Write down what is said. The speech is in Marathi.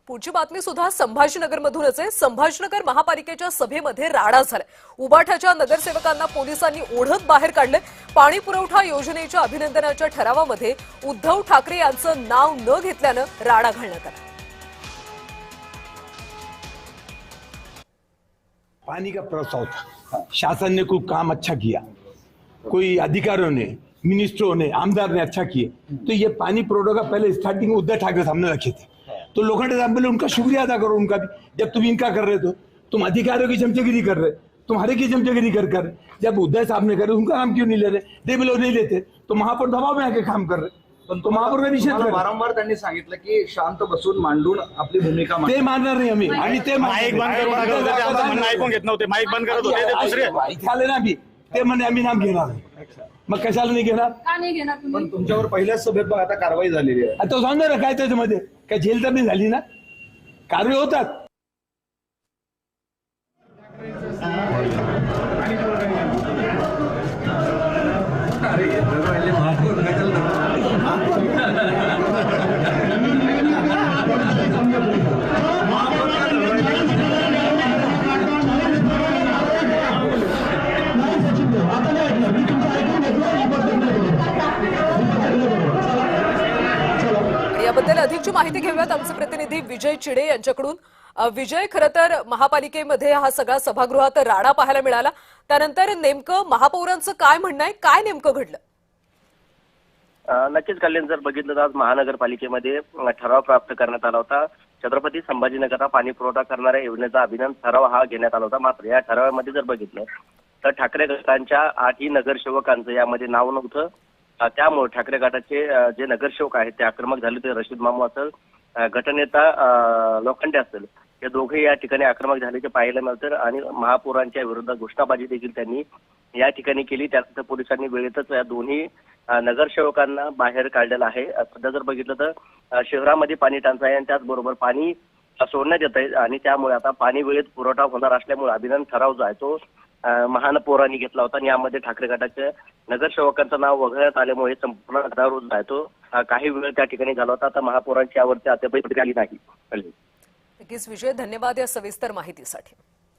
पुढची बातमी सुद्धा संभाजीनगरमधूनच आहे। संभाजीनगर महापालिकेच्या सभेमध्ये राडा झालाय। उबाठाच्या नगरसेवकांना पोलिसांनी ओढत बाहेर काढले। पाणी पुरवठा योजनेच्या अभिनंदनाच्या ठरावामध्ये उद्धव ठाकरे यांचं नाव न घेतल्यानं राडा घालण्यात आला। पानी का प्रस्ताव था, शासन ने कोई काम अच्छा किया, कोई अधिकारियों ने, मिनिस्टरों ने, आमदार ने अच्छा किए, तो ये पानी पुरवठा का पहले स्टार्टिंग उद्धव ठाकरे सामने रखे थे। तो लोखंडे साहब बोले उनका शुक्रिया अदा करो उनका भी, जब तुम इनका कर रहे थे, तुम अधिकारियों की चमचगिरी कर रहे, तुम्हारे की चमचगिरी कर जब उद्धव साहब ने करे उनका नाम क्यों नहीं ले रहे? दे बोलो नहीं लेते तो महापौर दबाव में आके काम कर रहे, तो महापौर का निषेध कर वारंवार त्यांनी सांगितलं की शांत बसून मांडून आपली भूमिका ते मानणार नाही आम्ही। आणि ते माईक बंद करून टाकत होते, आमचं म्हणणं ऐकून घेत नव्हते, माईक बंद करत होते ते दुसरे ऐकायला ना बी ते म्हणे आम्ही नाम घेणार नाही। मग कशाला नाही घेणार? का नाही घेणार तुम्ही? पण तुमच्यावर पहिल्याच सभेत बघ आता कारवाई झालेली आहे। आता सांगा ना काय त्याच्यामध्ये काय जेल तर नाही झाली ना, कारवाई होतात। याबद्दल अधिकची माहिती घेऊयात आमचे प्रतिनिधी विजय चिडे यांच्याकडून। विजय, खरं तर महापालिकेमध्ये हा सगळा सभागृहात राडा पाहायला मिळाला, त्यानंतर नेमकं महापौरांचं काय म्हणणं आहे, काय नेमकं घडलं? नक्कीच कल्याण, जर बघितलं तर आज महानगरपालिकेमध्ये ठराव प्राप्त करण्यात आला होता। छत्रपती संभाजीनगरला पाणी पुरवठा करणाऱ्या योजनेचा अभिनंदन ठराव हा घेण्यात आला होता। मात्र या ठरावामध्ये जर बघितलं तर ठाकरे गटांच्या 8 नगरसेवकांचं यामध्ये नाव नव्हतं। त्यामुळे ठाकरे गटाचे जे नगरसेवक आहेत ते आक्रमक झाले। ते रशीद मामू असेल, गटनेता लोखंडे असेल, हे दोघे या ठिकाणी आक्रमक झाल्याचे पाहायला मिळतं आणि महापौरांच्या विरोधात घोषणाबाजी देखील त्यांनी या ठिकाणी केली। त्यानंतर पोलिसांनी वेळेतच या दोन्ही नगरसेवकांना बाहेर काढलेलं आहे। सध्या जर बघितलं तर शहरामध्ये पाणी टंचाई आणि त्याचबरोबर पाणी सोडण्यात येत आहे आणि त्यामुळे आता पाणी वेळेत पुरवठा होणार असल्यामुळे अभिनंदन ठराव जो आहे तो महापौरांनी घेतला होता आणि यामध्ये ठाकरे गटाच्या नगरसेवकांचं नाव वगळण्यात आल्यामुळे संपूर्ण गदारोळ जो आहे तो काही वेळ त्या ठिकाणी झाला होता। आता महापौरांची यावरती अद्याप प्रतिक्रिया आली नाही। नक्कीच विजय, धन्यवाद या सविस्तर माहितीसाठी।